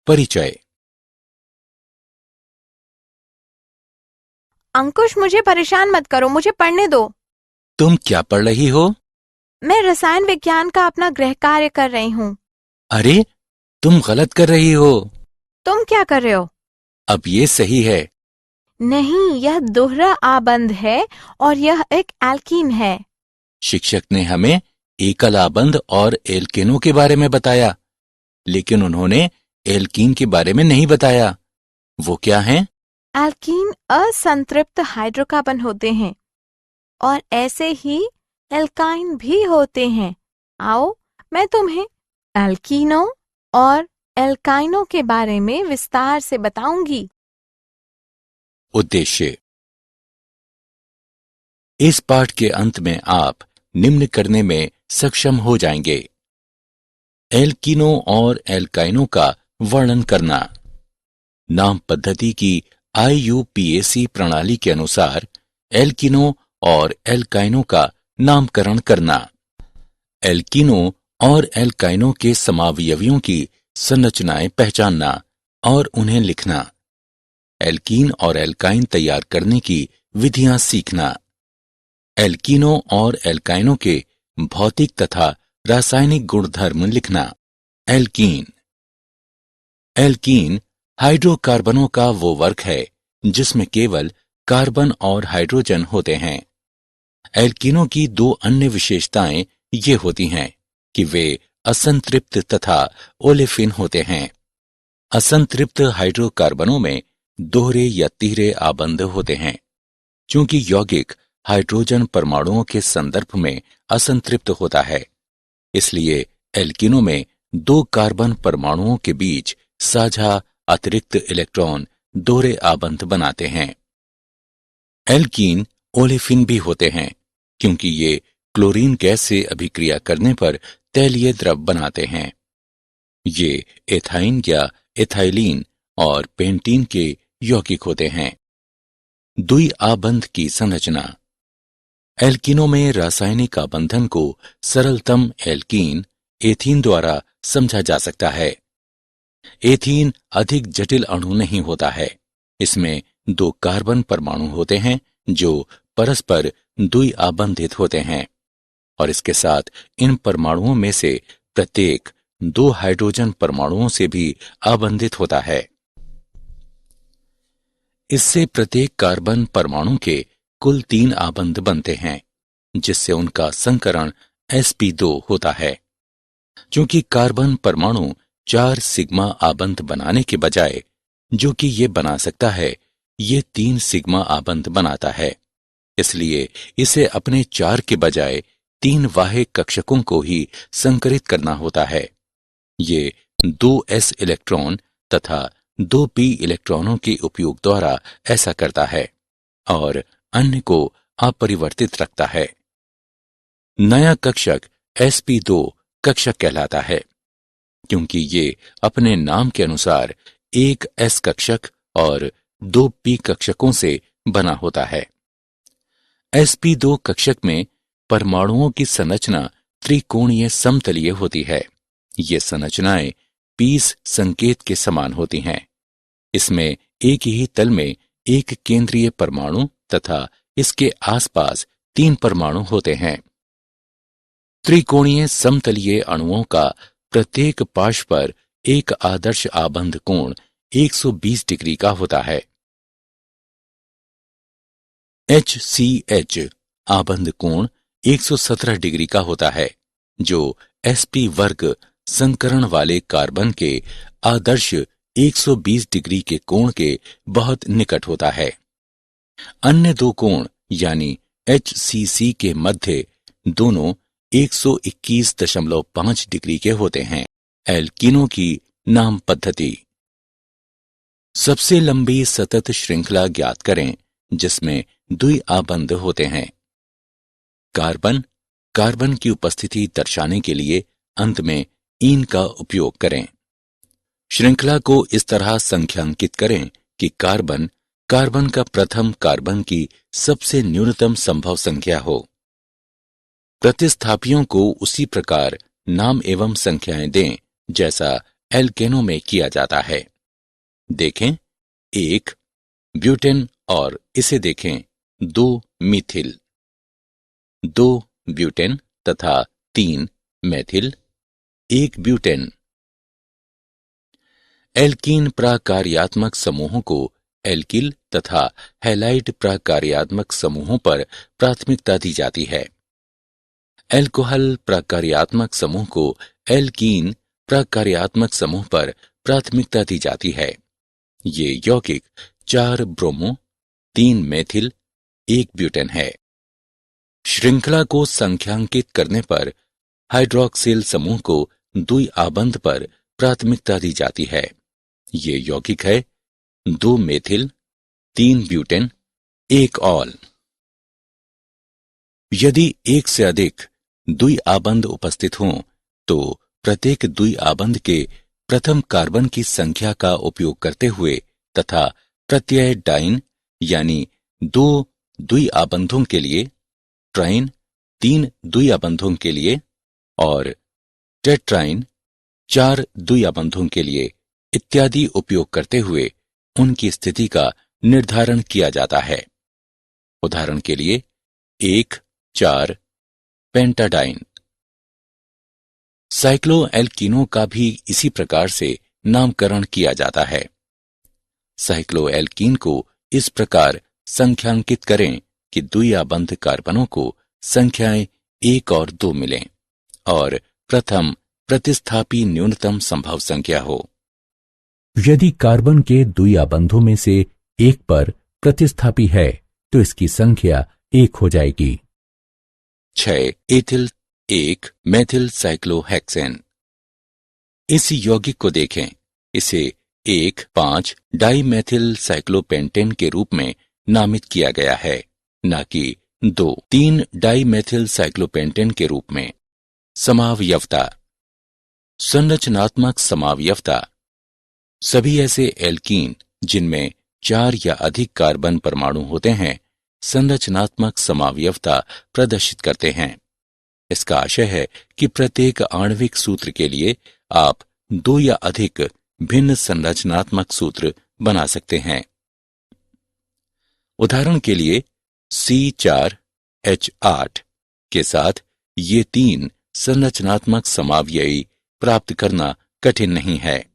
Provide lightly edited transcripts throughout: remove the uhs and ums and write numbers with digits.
परिचय। अंकुश, मुझे परेशान मत करो, मुझे पढ़ने दो। तुम क्या पढ़ रही हो? मैं रसायन विज्ञान का अपना गृह कार्य कर रही हूँ। अरे, तुम गलत कर रही हो। तुम क्या कर रहे हो? अब ये सही है। नहीं, यह दोहरा आबंध है और यह एक एल्कीन है। शिक्षक ने हमें एकल आबंध और एल्केनों के बारे में बताया, लेकिन उन्होंने एल्कीन के बारे में नहीं बताया। वो क्या हैं? एल्कीन असंतृप्त हाइड्रोकार्बन होते हैं और ऐसे ही एल्काइन भी होते हैं। आओ, मैं तुम्हें एल्कीनों और एल्काइनों के बारे में विस्तार से बताऊंगी। उद्देश्य। इस पाठ के अंत में आप निम्न करने में सक्षम हो जाएंगे। एल्कीनों और एल्काइनों का वर्णन करना। नाम पद्धति की IUPAC प्रणाली के अनुसार एल्कीनों और एल्काइनों का नामकरण करना। एल्कीनों और एल्काइनों के समावयवियों की संरचनाएं पहचानना और उन्हें लिखना। एल्कीन और एल्काइन तैयार करने की विधियां सीखना। एल्कीनों और एल्काइनों के भौतिक तथा रासायनिक गुणधर्म लिखना। एल्कीन। एल्कीन हाइड्रोकार्बनों का वो वर्ग है जिसमें केवल कार्बन और हाइड्रोजन होते हैं। एल्कीनों की दो अन्य विशेषताएं ये होती हैं कि वे असंतृप्त तथा ओलेफिन होते हैं। असंतृप्त हाइड्रोकार्बनों में दोहरे या तिहरे आबंध होते हैं। चूंकि यौगिक हाइड्रोजन परमाणुओं के संदर्भ में असंतृप्त होता है, इसलिए एल्कीनों में दो कार्बन परमाणुओं के बीच साझा अतिरिक्त इलेक्ट्रॉन दोहरे आबंध बनाते हैं। एल्कीन ओलेफिन भी होते हैं क्योंकि ये क्लोरीन गैस से अभिक्रिया करने पर तैलीय द्रव बनाते हैं। ये एथाइन या एथाइलीन और पेंटीन के यौगिक होते हैं। द्विआबंध की संरचना। एल्कीनों में रासायनिक आबंधन को सरलतम एल्कीन एथीन द्वारा समझा जा सकता है। एथीन अधिक जटिल अणु नहीं होता है। इसमें दो कार्बन परमाणु होते हैं जो परस्पर द्विआबंधित होते हैं और इसके साथ इन परमाणुओं में से प्रत्येक दो हाइड्रोजन परमाणुओं से भी आबंधित होता है। इससे प्रत्येक कार्बन परमाणु के कुल 3 आबंध बनते हैं, जिससे उनका संकरण sp2 होता है। चूंकि कार्बन परमाणु 4 सिग्मा आबंध बनाने के बजाय जो कि ये बना सकता है, ये 3 सिग्मा आबंध बनाता है। इसलिए इसे अपने 4 के बजाय 3 बाह्य कक्षकों को ही संकरित करना होता है। ये 2s इलेक्ट्रॉन तथा 2p इलेक्ट्रॉनों के उपयोग द्वारा ऐसा करता है और अन्य को अपरिवर्तित रखता है। नया कक्षक sp2 कक्षक कहलाता है क्योंकि ये अपने नाम के अनुसार एक s कक्षक और 2p कक्षकों से बना होता है। sp2 कक्षक में परमाणुओं की संरचना त्रिकोणीय समतलीय होती है। ये संरचनाएं पीस संकेत के समान होती हैं। इसमें एक ही तल में एक केंद्रीय परमाणु तथा इसके आसपास 3 परमाणु होते हैं। त्रिकोणीय समतलीय अणुओं का प्रत्येक पार्श्व पर एक आदर्श आबंध कोण 120 डिग्री का होता है। HCH आबंध कोण 117 डिग्री का होता है, जो sp वर्ग संकरण वाले कार्बन के आदर्श 120 डिग्री के कोण के बहुत निकट होता है। अन्य दो कोण यानी HCC के मध्य दोनों 121.5 डिग्री के होते हैं। एल्कीनों की नाम पद्धति। सबसे लंबी सतत श्रृंखला ज्ञात करें जिसमें द्विआबंध होते हैं। कार्बन की उपस्थिति दर्शाने के लिए अंत में ईन का उपयोग करें। श्रृंखला को इस तरह संख्यांकित करें कि कार्बन का प्रथम कार्बन की सबसे न्यूनतम संभव संख्या हो। प्रतिस्थापियों को उसी प्रकार नाम एवं संख्याएं दें जैसा एल्केनो में किया जाता है। देखें 1 ब्यूटेन और इसे देखें 2 मीथिल, 2 ब्यूटेन तथा 3 मेथिल, 1 ब्यूटेन। एल्कीन प्रकार्यात्मक समूहों को एल्किल तथा हैलाइड प्रकार्यात्मक समूहों पर प्राथमिकता दी जाती है। एल्कोहल प्रकार्यात्मक समूह को एल्कीन प्रकार्यात्मक समूह पर प्राथमिकता दी जाती है। ये यौगिक 4 ब्रोमो, 3 मेथिल, 1 ब्यूटेन है। श्रृंखला को संख्यांकित करने पर हाइड्रोक्सिल समूह को द्विआबंध पर प्राथमिकता दी जाती है। ये यौगिक है 2 मेथिल, 3 ब्यूटेन, 1 ऑल। यदि एक से अधिक द्विआबंध उपस्थित हों तो प्रत्येक द्विआबंध के प्रथम कार्बन की संख्या का उपयोग करते हुए तथा प्रत्यय डाइन यानी 2 द्विआबंधों के लिए, ट्राइन 3 द्विआबंधों के लिए और टेट्राइन 4 द्विआबंधों के लिए इत्यादि उपयोग करते हुए उनकी स्थिति का निर्धारण किया जाता है। उदाहरण के लिए 1,4 पेंटाडाइन। साइक्लोएल्कीनों का भी इसी प्रकार से नामकरण किया जाता है। साइक्लोएल्कीन को इस प्रकार संख्यांकित करें कि द्विआबंध कार्बनों को संख्याएं 1 और 2 मिलें और प्रथम प्रतिस्थापी न्यूनतम संभव संख्या हो। यदि कार्बन के द्विआबंधों में से एक पर प्रतिस्थापी है तो इसकी संख्या 1 हो जाएगी। 6 एथिल 1 मेथिल साइक्लोहेक्सेन। इस यौगिक को देखें। इसे 1,5 डाइमेथिल साइक्लोपेंटेन के रूप में नामित किया गया है, न कि 2,3 डाइमेथिल साइक्लोपेंटेन के रूप में। समावयवता, संरचनात्मक समावयवता। सभी ऐसे एल्कीन जिनमें 4 या अधिक कार्बन परमाणु होते हैं संरचनात्मक समावयवता प्रदर्शित करते हैं। इसका आशय है कि प्रत्येक आणविक सूत्र के लिए आप 2 या अधिक भिन्न संरचनात्मक सूत्र बना सकते हैं। उदाहरण के लिए C4H8 के साथ ये 3 संरचनात्मक समावयवी प्राप्त करना कठिन नहीं है।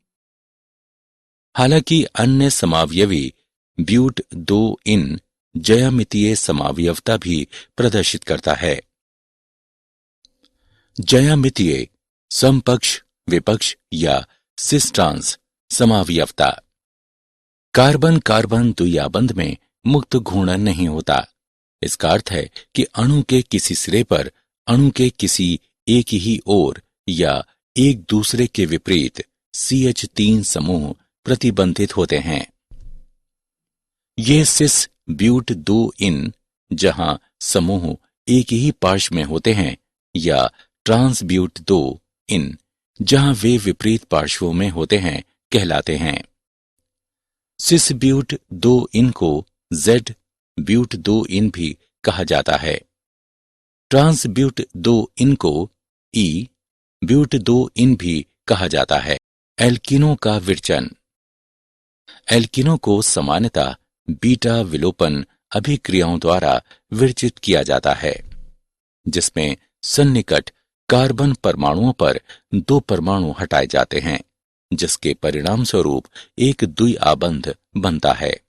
हालांकि अन्य समावयवी ब्यूट 2 इन ज्यामितीय समावयवता भी प्रदर्शित करता है। ज्यामितीय समपक्ष, विपक्ष या सिस-ट्रांस समावयवता। कार्बन कार्बन द्विआबंध में मुक्त घूर्णन नहीं होता। इसका अर्थ है कि अणु के किसी सिरे पर अणु के किसी एक ही ओर या एक दूसरे के विपरीत CH3 समूह प्रतिबंधित होते हैं। ये सिस ब्यूट 2 इन जहां समूह एक ही पार्श्व में होते हैं या ट्रांस ब्यूट 2 इन जहां वे विपरीत पार्श्वों में होते हैं कहलाते हैं। सिस ब्यूट 2 इन को Z ब्यूट 2 इन भी कहा जाता है। ट्रांस ब्यूट 2 इन को E ब्यूट 2 इन भी कहा जाता है। एल्कीनों का विरचन। एल्कीनों को सामान्यतः बीटा विलोपन अभिक्रियाओं द्वारा विरचित किया जाता है, जिसमें सन्निकट कार्बन परमाणुओं पर 2 परमाणु हटाए जाते हैं, जिसके परिणाम स्वरूप एक द्विआबंध बनता है।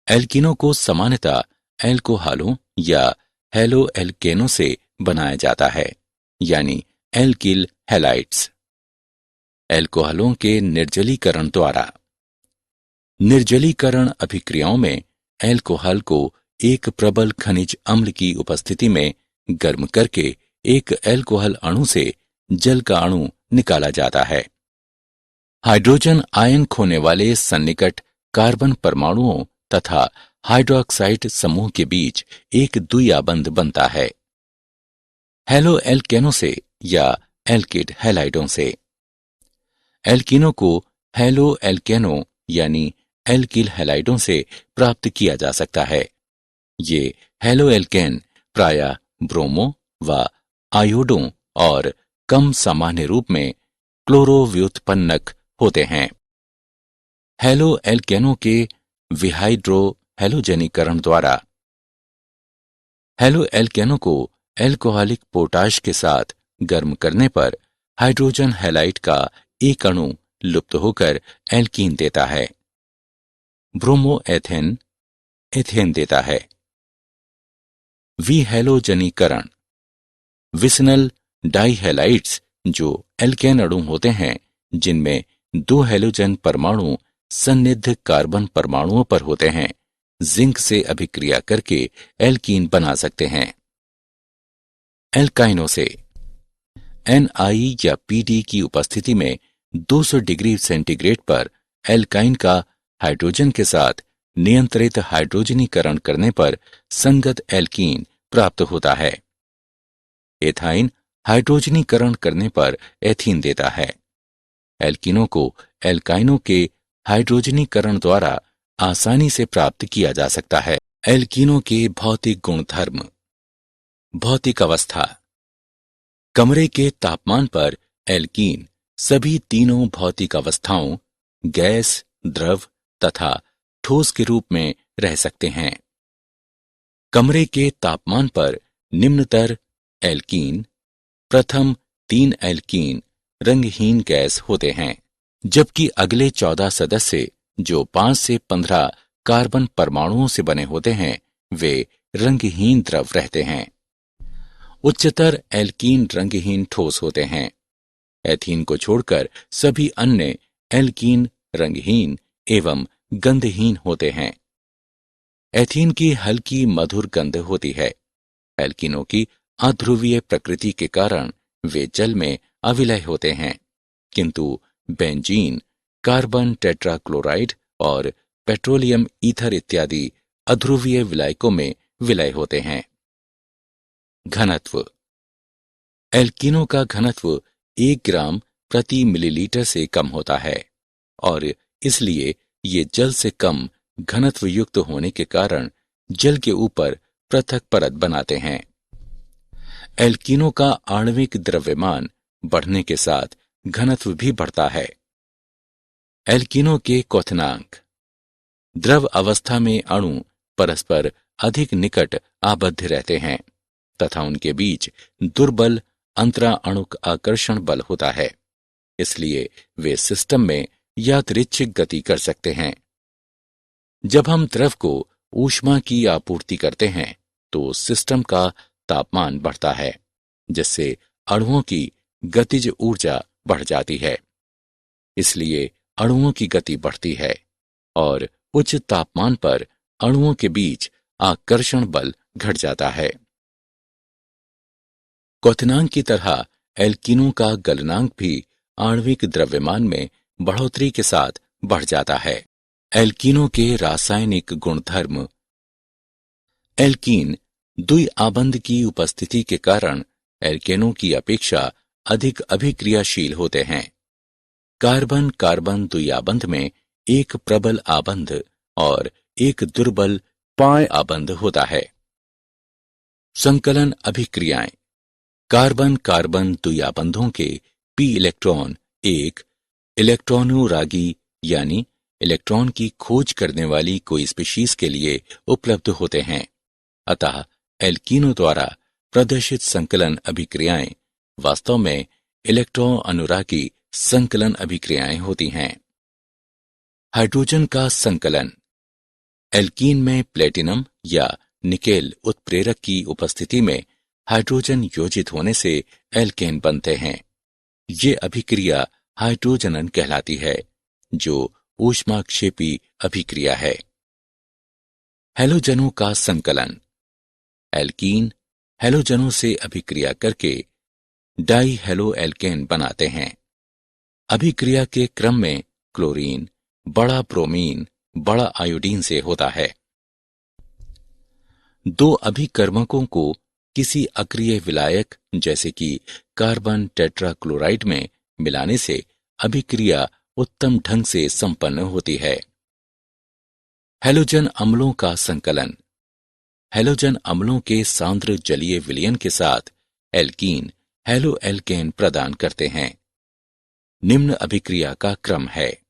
एल्कीनों को सामान्यतः एल्कोहलों या हेलोएल्केनों से बनाया जाता है, यानी एल्किल हैलाइड्स। एल्कोहलों के निर्जलीकरण द्वारा। निर्जलीकरण अभिक्रियाओं में एल्कोहल को एक प्रबल खनिज अम्ल की उपस्थिति में गर्म करके एक एल्कोहल अणु से जल का अणु निकाला जाता है। हाइड्रोजन आयन खोने वाले सन्निकट कार्बन परमाणुओं तथा हाइड्रोक्साइड समूह के बीच एक द्विआबंध बनता है। हेलोएल्केनों से या एल्किड हैलाइडों से। एल्कीनों को हेलोएल्केनों यानी एल्किल हैलाइडों से प्राप्त किया जा सकता है। ये हेलोएल्केन प्रायः ब्रोमो व आयोडों और कम सामान्य रूप में क्लोरोव्युत्पन्नक होते हैं। हैलो एल्केनों के विहाइड्रो हैलोजनीकरण द्वारा हैलो एल्केनों को एल्कोहलिक पोटाश के साथ गर्म करने पर हाइड्रोजन हैलाइड का एक अणु लुप्त होकर एल्कीन देता है। ब्रोमोएथेन एथेन देता है। विहैलोजनीकरण विसनल डाइहैलाइड्स जो एल्केन अणु होते हैं जिनमें 2 हैलोजन परमाणु सन्निध कार्बन परमाणुओं पर होते हैं, जिंक से अभिक्रिया करके एल्कीन बना सकते हैं। एल्काइनों से Na या Pd की उपस्थिति में 200 डिग्री सेंटीग्रेड पर एल्काइन का हाइड्रोजन के साथ नियंत्रित हाइड्रोजनीकरण करने पर संगत एल्कीन प्राप्त होता है। एथाइन हाइड्रोजनीकरण करने पर एथीन देता है। एल्कीनों को एल्काइनों के हाइड्रोजनीकरण द्वारा आसानी से प्राप्त किया जा सकता है। एल्कीनों के भौतिक गुणधर्म। भौतिक अवस्था। कमरे के तापमान पर एल्कीन सभी तीनों भौतिक अवस्थाओं गैस, द्रव तथा ठोस के रूप में रह सकते हैं। कमरे के तापमान पर निम्नतर एल्कीन प्रथम 3 एल्कीन रंगहीन गैस होते हैं, जबकि अगले 14 सदस्य जो 5 से 15 कार्बन परमाणुओं से बने होते हैं वे रंगहीन द्रव रहते हैं। उच्चतर एल्कीन रंगहीन ठोस होते हैं। एथीन को छोड़कर सभी अन्य एल्कीन रंगहीन एवं गंधहीन होते हैं। एथीन की हल्की मधुर गंध होती है। एल्कीनों की अध्रुवीय प्रकृति के कारण वे जल में अविलय होते हैं, किंतु बेंजीन, कार्बन टेट्राक्लोराइड और पेट्रोलियम ईथर इत्यादि अध्रुवीय विलायकों में विलय होते हैं। घनत्व। एल्कीनों का घनत्व 1 ग्राम प्रति मिलीलीटर से कम होता है और इसलिए ये जल से कम घनत्व युक्त होने के कारण जल के ऊपर पृथक परत बनाते हैं। एल्कीनों का आणविक द्रव्यमान बढ़ने के साथ घनत्व भी बढ़ता है। एल्कीनों के क्वथनांक। द्रव अवस्था में अणु परस्पर अधिक निकट आबद्ध रहते हैं तथा उनके बीच दुर्बल अंतराअणुक आकर्षण बल होता है, इसलिए वे सिस्टम में यादृच्छिक गति कर सकते हैं। जब हम द्रव को ऊष्मा की आपूर्ति करते हैं तो सिस्टम का तापमान बढ़ता है, जिससे अणुओं की गतिज ऊर्जा बढ़ जाती है। इसलिए अणुओं की गति बढ़ती है और उच्च तापमान पर अणुओं के बीच आकर्षण बल घट जाता है। क्वथनांक की तरह एल्कीनों का गलनांक भी आणविक द्रव्यमान में बढ़ोतरी के साथ बढ़ जाता है। एल्कीनों के रासायनिक गुणधर्म। एल्कीन द्विआबंध की उपस्थिति के कारण एल्केनों की अपेक्षा अधिक अभिक्रियाशील होते हैं। कार्बन कार्बन द्विआबंध में एक प्रबल आबंध और एक दुर्बल पाय आबंध होता है। संकलन अभिक्रियाएं। कार्बन कार्बन द्विआबंधों के p इलेक्ट्रॉन एक इलेक्ट्रॉनुरागी यानी इलेक्ट्रॉन की खोज करने वाली कोई स्पीशीज के लिए उपलब्ध होते हैं। अतः एल्कीनों द्वारा प्रदर्शित संकलन अभिक्रियाएं वास्तव में इलेक्ट्रॉन अनुरागी संकलन अभिक्रियाएं होती हैं। हाइड्रोजन का संकलन। एल्कीन में प्लेटिनम या निकेल उत्प्रेरक की उपस्थिति में हाइड्रोजन योजित होने से एल्केन बनते हैं। ये अभिक्रिया हाइड्रोजनन कहलाती है, जो ऊष्माक्षेपी अभिक्रिया है। हैलोजनों का संकलन। एल्कीन हैलोजनों से अभिक्रिया करके डाई हैलो एल्केन बनाते हैं। अभिक्रिया के क्रम में क्लोरीन बड़ा ब्रोमीन बड़ा आयोडीन से होता है। 2 अभिकर्मकों को किसी अक्रिय विलायक जैसे कि कार्बन टेट्राक्लोराइड में मिलाने से अभिक्रिया उत्तम ढंग से संपन्न होती है। हैलोजन अम्लों का संकलन। हैलोजन अम्लों के सांद्र जलीय विलयन के साथ एल्कीन हैलो एल्केन प्रदान करते हैं। निम्न अभिक्रिया का क्रम है।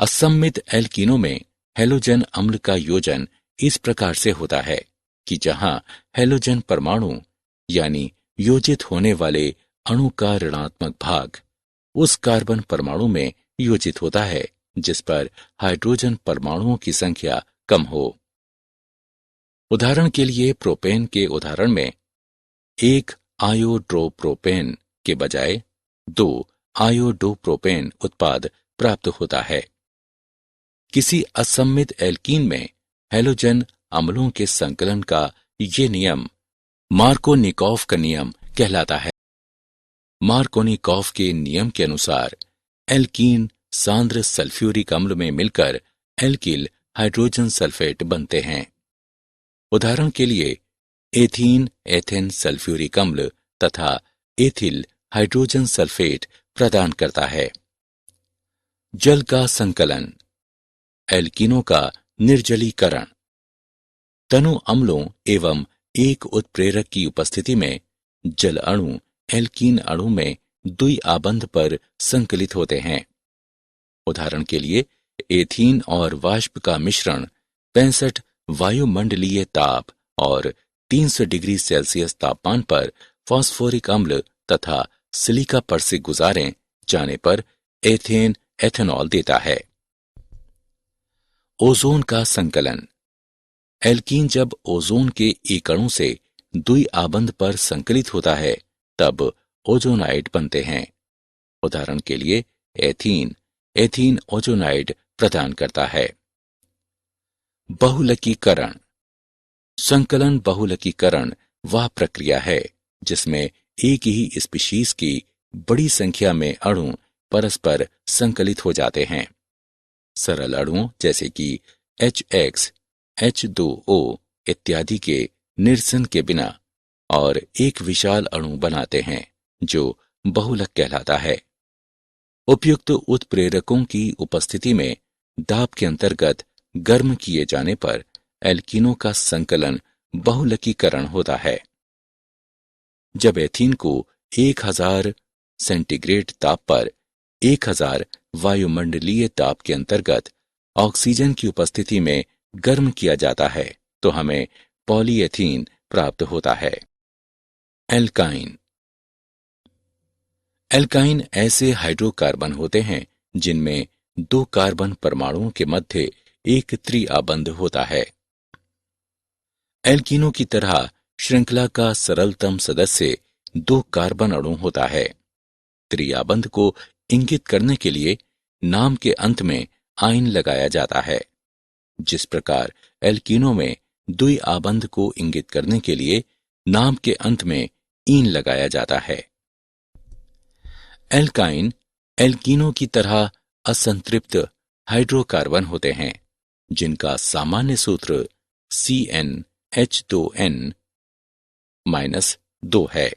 असम्मित एल्कीनों में हैलोजन अम्ल का योजन इस प्रकार से होता है कि जहां हैलोजन परमाणु यानी योजित होने वाले अणु का ऋणात्मक भाग उस कार्बन परमाणु में योजित होता है जिस पर हाइड्रोजन परमाणुओं की संख्या कम हो। उदाहरण के लिए प्रोपेन के उदाहरण में 1 आयोड्रोप्रोपेन के बजाय 2 आयोडोप्रोपेन उत्पाद प्राप्त होता है। किसी असम्मित एल्कीन में हैलोजन अम्लों के संकलन का ये नियम मार्कोनिकॉफ का नियम कहलाता है। मार्कोनिकॉफ के नियम के अनुसार एल्कीन सांद्र सल्फ्यूरिक अम्ल में मिलकर एल्किल हाइड्रोजन सल्फेट बनते हैं। उदाहरण के लिए एथीन एथेन सल्फ्यूरिक अम्ल तथा एथिल हाइड्रोजन सल्फेट प्रदान करता है। जल का संकलन, एल्कीनों का निर्जलीकरण। तनु अम्लों एवं एक उत्प्रेरक की उपस्थिति में जल अणु एल्कीन अणु में द्विआबंध पर संकलित होते हैं। उदाहरण के लिए एथीन और वाष्प का मिश्रण 65 वायुमंडलीय ताप और 300 डिग्री सेल्सियस तापमान पर फास्फोरिक अम्ल तथा सिलिका पर से गुजारे जाने पर एथेन एथेनॉल देता है। ओजोन का संकलन, एल्कीन जब ओजोन के एक अणु से द्विआबंध पर संकलित होता है तब ओजोनाइड बनते हैं। उदाहरण के लिए एथीन एथीन ओजोनाइड प्रदान करता है। बहुलकीकरण, संकलन बहुलकीकरण वह प्रक्रिया है जिसमें एक ही स्पीशीज की बड़ी संख्या में अणु परस्पर संकलित हो जाते हैं। सरल अणुओं जैसे कि HX, H2O इत्यादि के निरसन के बिना और एक विशाल अणु बनाते हैं जो बहुलक कहलाता है। उपयुक्त उत्प्रेरकों की उपस्थिति में दाब के अंतर्गत गर्म किए जाने पर एल्कीनों का संकलन बहुलकीकरण होता है। जब एथीन को 1000 सेंटीग्रेड ताप पर 1000 वायुमंडलीय ताप के अंतर्गत ऑक्सीजन की उपस्थिति में गर्म किया जाता है तो हमें पॉलीएथीन प्राप्त होता है। एल्काइन, एल्काइन ऐसे हाइड्रोकार्बन होते हैं जिनमें 2 कार्बन परमाणुओं के मध्य एक त्रिआबंध होता है। एल्कीनों की तरह श्रृंखला का सरलतम सदस्य 2 कार्बन अणु होता है। त्रिआबंध को इंगित करने के लिए नाम के अंत में आइन लगाया जाता है। जिस प्रकार एल्कीनों में द्विआबंध को इंगित करने के लिए नाम के अंत में ईन लगाया जाता है। एल्काइन एल्कीनों की तरह असंतृप्त हाइड्रोकार्बन होते हैं जिनका सामान्य सूत्र CnH2n-2 है।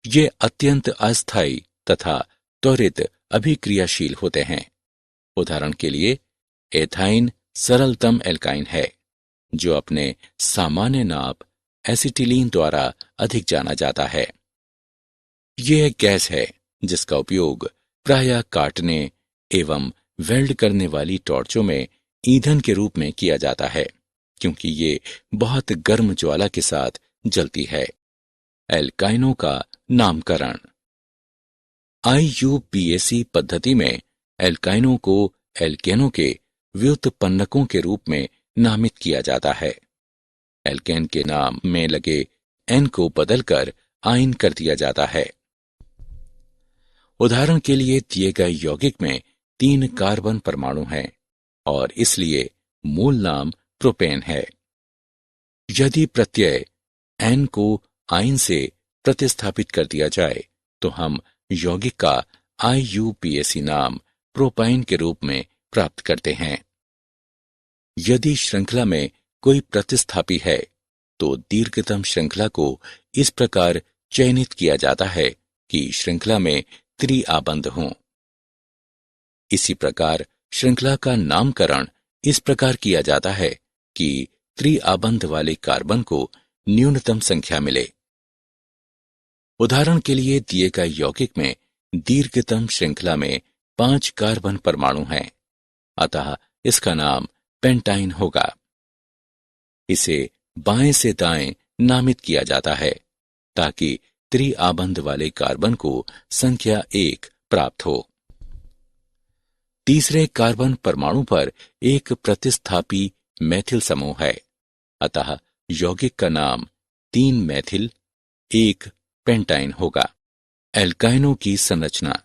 ये अत्यंत अस्थायी तथा त्वरित अभिक्रियाशील होते हैं। उदाहरण के लिए एथाइन सरलतम एल्काइन है जो अपने सामान्य नाप एसिटिलीन द्वारा अधिक जाना जाता है। यह एक गैस है जिसका उपयोग प्रायः काटने एवं वेल्ड करने वाली टॉर्चों में ईंधन के रूप में किया जाता है क्योंकि ये बहुत गर्म ज्वाला के साथ जलती है। एल्काइनों का नामकरण, IUPAC पद्धति में एल्काइनों को एल्केनों के व्युत्पन्नकों के रूप में नामित किया जाता है। एल्केन के नाम में लगे N को बदलकर आइन कर दिया जाता है। उदाहरण के लिए दिए गए यौगिक में 3 कार्बन परमाणु हैं और इसलिए मूल नाम प्रोपेन है। यदि प्रत्यय N को आइन से प्रतिस्थापित कर दिया जाए तो हम यौगिक का IUPAC नाम प्रोपाइन के रूप में प्राप्त करते हैं। यदि श्रृंखला में कोई प्रतिस्थापी है तो दीर्घतम श्रृंखला को इस प्रकार चयनित किया जाता है कि श्रृंखला में त्रिआबंध हों। इसी प्रकार श्रृंखला का नामकरण इस प्रकार किया जाता है कि त्रिआबंध वाले कार्बन को न्यूनतम संख्या मिले। उदाहरण के लिए दिए गए यौगिक में दीर्घतम श्रृंखला में 5 कार्बन परमाणु हैं, अतः इसका नाम पेंटाइन होगा। इसे बाएं से दाएं नामित किया जाता है ताकि त्रिआबंध वाले कार्बन को संख्या 1 प्राप्त हो। तीसरे कार्बन परमाणु पर एक प्रतिस्थापी मैथिल समूह है, अतः यौगिक का नाम 3 मैथिल 1 पेंटाइन होगा। एल्काइनों की संरचना।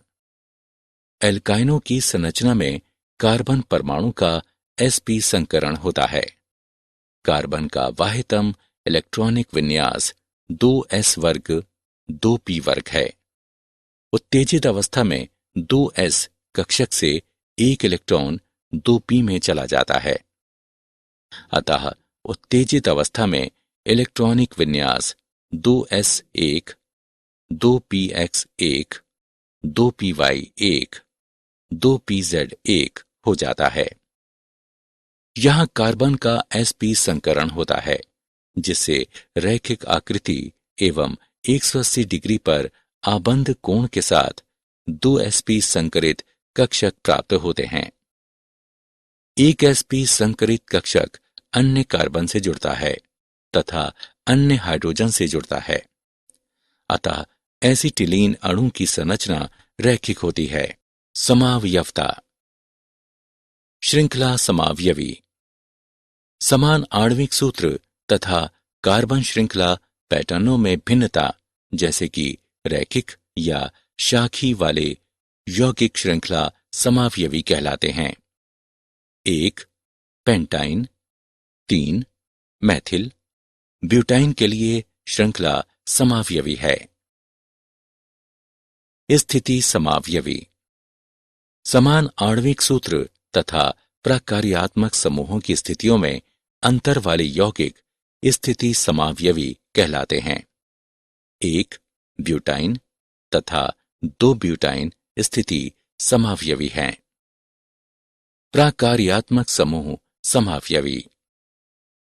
एल्काइनों की संरचना में कार्बन परमाणु का sp संकरण होता है। कार्बन का बाह्यतम इलेक्ट्रॉनिक विन्यास 2s वर्ग 2p वर्ग है। उत्तेजित अवस्था में 2s कक्षक से एक इलेक्ट्रॉन 2p में चला जाता है, अतः उत्तेजित अवस्था में इलेक्ट्रॉनिक विन्यास 2s1 2px1 2py1 2pz1 हो जाता है। यहां कार्बन का sp संकरण होता है, जिससे रैखिक आकृति एवं 180 डिग्री पर आबंध कोण के साथ 2sp संकरित कक्षक प्राप्त होते हैं। एक sp संकरित कक्षक अन्य कार्बन से जुड़ता है तथा अन्य हाइड्रोजन से जुड़ता है, अतः एसिटिलीन अणु की संरचना रैखिक होती है। समावयवता। श्रृंखला समावयवी। समान आणविक सूत्र तथा कार्बन श्रृंखला पैटर्नों में भिन्नता, जैसे कि रैखिक या शाखी वाले यौगिक श्रृंखला समावयवी कहलाते हैं। 1 पेंटाइन, 3 मैथिल, ब्यूटाइन के लिए श्रृंखला समावयवी है। स्थिति समावयवी। समान आणविक सूत्र तथा प्रकार्यात्मक समूहों की स्थितियों में अंतर वाले यौगिक स्थिति समावयवी कहलाते हैं। 1 ब्यूटाइन तथा 2 ब्यूटाइन स्थिति समावयवी हैं। प्रकार्यात्मक समूह समावयवी।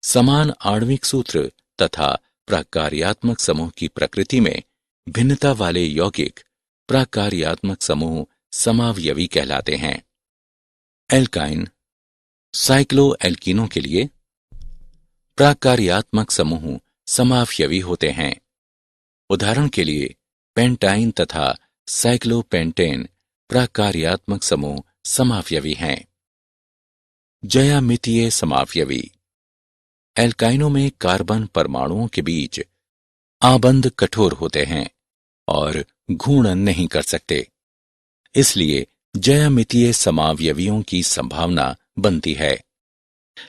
समान आणविक सूत्र तथा प्रकार्यात्मक समूह की प्रकृति में भिन्नता वाले यौगिक प्रकार्यात्मक समूह समावयवी कहलाते हैं। एल्काइन। साइक्लोएल्कीनों के लिए प्रकार्यात्मक समूह समावयवी होते हैं। उदाहरण के लिए पेंटाइन तथा साइक्लोपेंटेन प्रकार्यात्मक समूह समावयवी हैं। ज्यामितीय समावयवी। एल्काइनों में कार्बन परमाणुओं के बीच आबंध कठोर होते हैं और घूर्णन नहीं कर सकते, इसलिए ज्यामितीय समावयवियों की संभावना बनती है।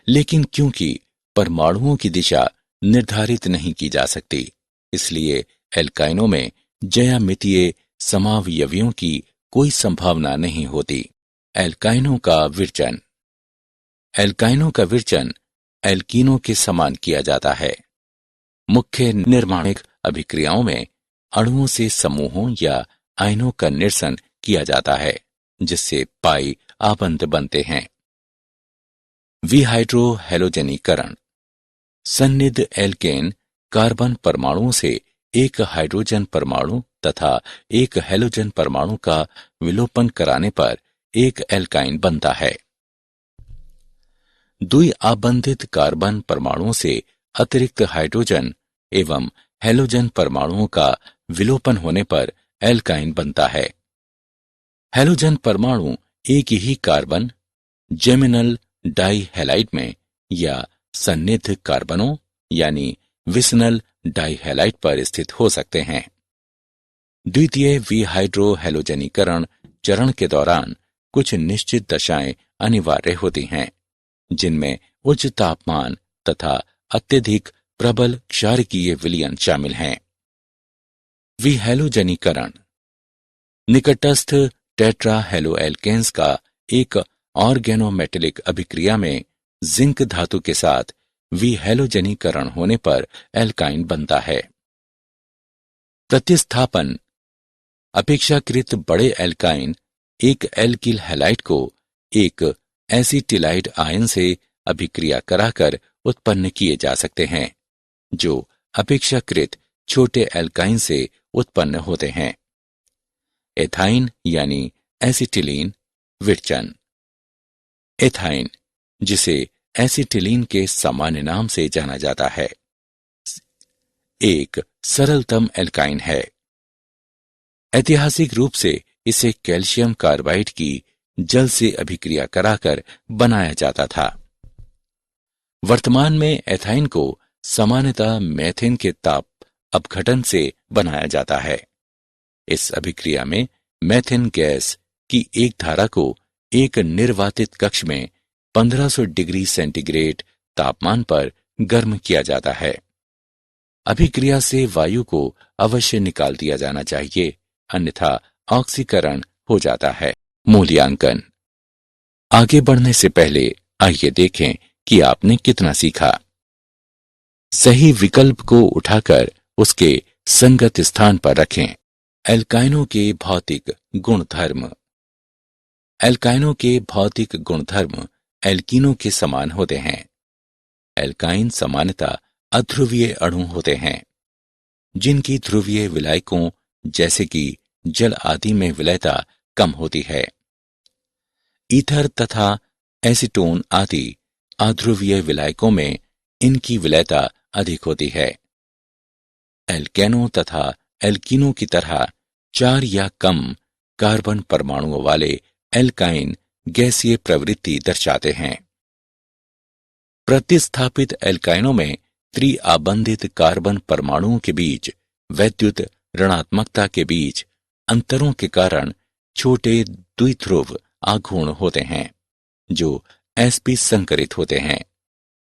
लेकिन क्योंकि परमाणुओं की दिशा निर्धारित नहीं की जा सकती, इसलिए एल्काइनों में ज्यामितीय समावयवियों की कोई संभावना नहीं होती। एल्काइनों का विरचन। एल्काइनों का विरचन एल्कीनों के समान किया जाता है। मुख्य निर्माणिक अभिक्रियाओं में अणुओं से समूहों या आयनों का निरसन किया जाता है, जिससे पाई आबंध बनते हैं। विहाइड्रोहैलोजनीकरण। सन्निध एल्केन कार्बन परमाणुओं से एक हाइड्रोजन परमाणु तथा एक हैलोजन परमाणु का विलोपन कराने पर एक एल्काइन बनता है। द्विआबंधित कार्बन परमाणुओं से अतिरिक्त हाइड्रोजन एवं हैलोजन परमाणुओं का विलोपन होने पर एल्काइन बनता है। हैलोजन परमाणु एक ही कार्बन जेमिनल डाइहैलाइड में या सन्निध कार्बनों यानी विसनल डाइहैलाइड पर स्थित हो सकते हैं। द्वितीय विहाइड्रोहैलोजनीकरण चरण के दौरान कुछ निश्चित दशाएं अनिवार्य होती हैं, जिनमें उच्च तापमान तथा अत्यधिक प्रबल क्षारकीय विलयन शामिल हैं। विहैलोजनीकरण। निकटस्थ टेट्राहेलोएल्केन्स का एक ऑर्गेनोमेटेलिक अभिक्रिया में जिंक धातु के साथ विहैलोजनीकरण होने पर एल्काइन बनता है। प्रतिस्थापन। अपेक्षाकृत बड़े एल्काइन एक एल्किल हैलाइड को एक एसिटिलाइड आयन से अभिक्रिया कराकर उत्पन्न किए जा सकते हैं, जो अपेक्षाकृत छोटे एल्काइन से उत्पन्न होते हैं। एथाइन यानी एसिटिलीन विरचन। एथाइन, जिसे एसिटिलीन के सामान्य नाम से जाना जाता है, एक सरलतम एल्काइन है। ऐतिहासिक रूप से इसे कैल्शियम कार्बाइड की जल से अभिक्रिया कराकर बनाया जाता था। वर्तमान में एथाइन को सामान्यतः मेथेन के ताप अपघटन से बनाया जाता है। इस अभिक्रिया में मेथेन गैस की एक धारा को एक निर्वातित कक्ष में 1500 डिग्री सेंटीग्रेड तापमान पर गर्म किया जाता है। अभिक्रिया से वायु को अवश्य निकाल दिया जाना चाहिए, अन्यथा ऑक्सीकरण हो जाता है। मूल्यांकन। आगे बढ़ने से पहले आइए देखें कि आपने कितना सीखा। सही विकल्प को उठाकर उसके संगत स्थान पर रखें। एल्काइनों के भौतिक गुणधर्म। एल्काइनों के भौतिक गुणधर्म एल्कीनों के समान होते हैं। एल्काइन सामान्यतः अध्रुवीय अणु होते हैं, जिनकी ध्रुवीय विलायकों जैसे कि जल आदि में विलयता कम होती है। ईथर तथा एसीटोन आदि अध्रुवीय विलायकों में इनकी विलयता अधिक होती है। एल्केनों तथा एल्कीनों की तरह 4 या कम कार्बन परमाणुओं वाले एल्काइन गैसीय प्रवृत्ति दर्शाते हैं। प्रतिस्थापित एल्काइनों में त्रिआबंधित कार्बन परमाणुओं के बीच वैद्युत ऋणात्मकता के बीच अंतरों के कारण छोटे द्विध्रुव आघूर्ण होते हैं, जो sp संकरित होते हैं,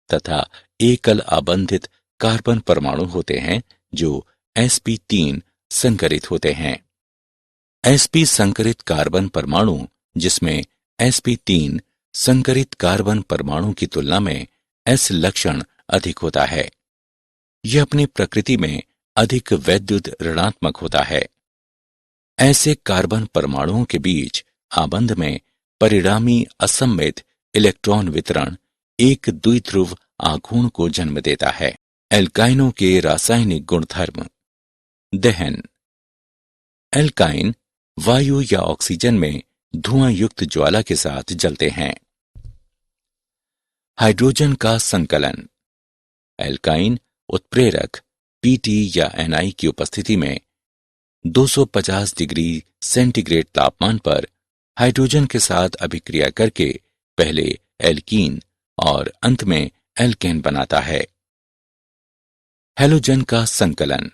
तथा एकल आबंधित कार्बन परमाणु होते हैं जो sp3 संकरित होते हैं। sp संकरित कार्बन परमाणु, जिसमें sp3 संकरित कार्बन परमाणु की तुलना में s लक्षण अधिक होता है, यह अपनी प्रकृति में अधिक वैद्युत ऋणात्मक होता है। ऐसे कार्बन परमाणुओं के बीच आबंध में परिणामी असममित इलेक्ट्रॉन वितरण एक द्विध्रुव आघूर्ण को जन्म देता है। एल्काइनों के रासायनिक गुणधर्म। दहन। एल्काइन वायु या ऑक्सीजन में धुआं युक्त ज्वाला के साथ जलते हैं। हाइड्रोजन का संकलन। एल्काइन उत्प्रेरक Pt या Ni की उपस्थिति में 250 डिग्री सेंटीग्रेड तापमान पर हाइड्रोजन के साथ अभिक्रिया करके पहले एल्कीन और अंत में एल्केन बनाता है। हैलोजन का संकलन।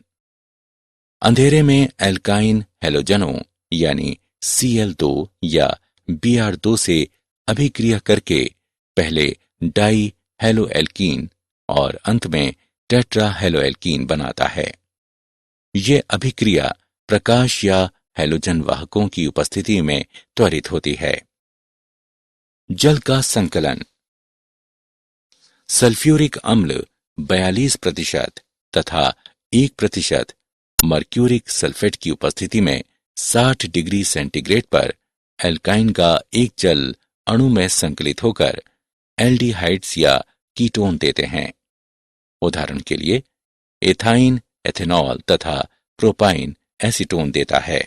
अंधेरे में एल्काइन हैलोजनों यानी Cl2 या Br2 से अभिक्रिया करके पहले डाई हेलोएल्कीन और अंत में टेट्रा हेलोएल्कीन बनाता है। यह अभिक्रिया प्रकाश या हैलोजन वाहकों की उपस्थिति में त्वरित होती है। जल का संकलन। सल्फ्यूरिक अम्ल 42% तथा 1% मर्क्यूरिक सल्फेट की उपस्थिति में 60 डिग्री सेंटीग्रेड पर एल्काइन का एक जल अणु में संकलित होकर एल्डिहाइड्स या कीटोन देते हैं। उदाहरण के लिए एथाइन एथेनॉल तथा प्रोपाइन एसीटोन देता है।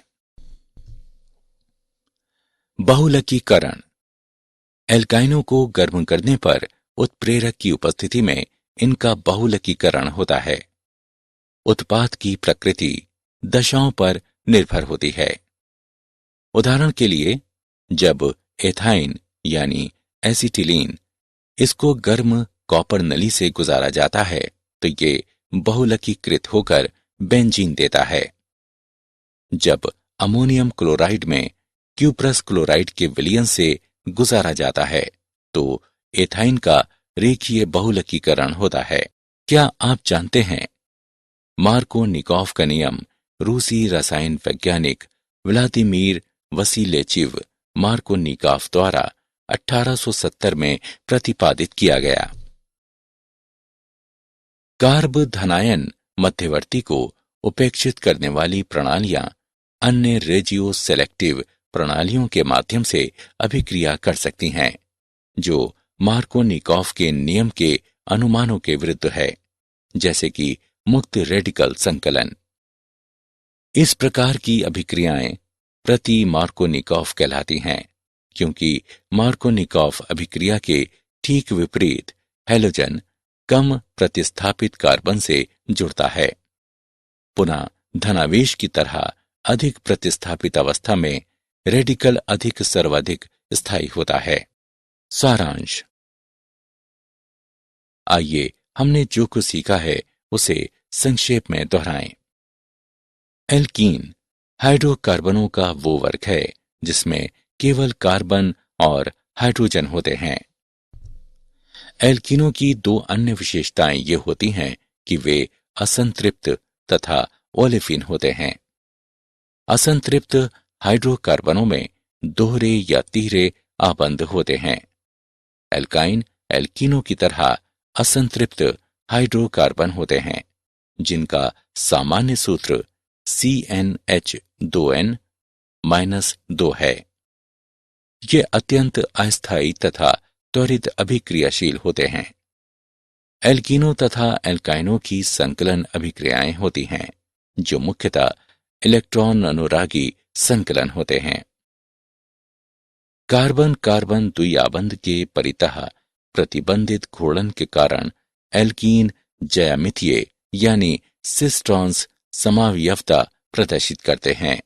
बहुलकीकरण। एल्काइनों को गर्म करने पर उत्प्रेरक की उपस्थिति में इनका बहुलकीकरण होता है। उत्पाद की प्रकृति दशाओं पर निर्भर होती है। उदाहरण के लिए जब एथाइन यानी एसिटिलीन इसको गर्म कॉपर नली से गुजारा जाता है तो ये बहुलकीकृत होकर बेंजीन देता है। जब अमोनियम क्लोराइड में क्यूप्रस क्लोराइड के विलयन से गुजारा जाता है तो एथाइन का रेखीय बहुलकीकरण होता है। क्या आप जानते हैं मार्कोनिकॉफ का नियम रूसी रसायन वैज्ञानिक व्लादिमीर वसीलेचिव मार्कोनिकॉफ द्वारा 1870 में प्रतिपादित किया गया। कार्ब धनायन मध्यवर्ती को उपेक्षित करने वाली प्रणालियां अन्य रेजियो सेलेक्टिव प्रणालियों के माध्यम से अभिक्रिया कर सकती हैं, जो मार्कोनिकॉफ के नियम के अनुमानों के विरुद्ध है, जैसे कि मुक्त रेडिकल संकलन। इस प्रकार की अभिक्रियाएं प्रति मार्कोनिकॉफ कहलाती हैं, क्योंकि मार्कोनिकॉफ अभिक्रिया के ठीक विपरीत हैलोजन कम प्रतिस्थापित कार्बन से जुड़ता है। पुनः धनावेश की तरह अधिक प्रतिस्थापित अवस्था में रेडिकल अधिक सर्वाधिक स्थायी होता है। सारांश। आइए हमने जो कुछ सीखा है उसे संक्षेप में दोहराएं। एल्कीन हाइड्रोकार्बनों का वो वर्ग है जिसमें केवल कार्बन और हाइड्रोजन होते हैं। एल्कीनों की दो अन्य विशेषताएं ये होती हैं कि वे असंतृप्त तथा ओलेफिन होते हैं। असंतृप्त हाइड्रोकार्बनों में दोहरे या तीहरे आबंध होते हैं। एल्काइन एल्कीनों की तरह असंतृप्त हाइड्रोकार्बन होते हैं, जिनका सामान्य सूत्र CnH2n-2 है। ये अत्यंत अस्थायी तथा त्वरित अभिक्रियाशील होते हैं। एल्कीनों तथा एल्काइनों की संकलन अभिक्रियाएं होती हैं, जो मुख्यतः इलेक्ट्रॉन अनुरागी संकलन होते हैं। कार्बन कार्बन द्विआबंध के परितः प्रतिबंधित घूर्णन के कारण एल्कीन ज्यामितीय यानी सिस ट्रांस समावयवता प्रदर्शित करते हैं।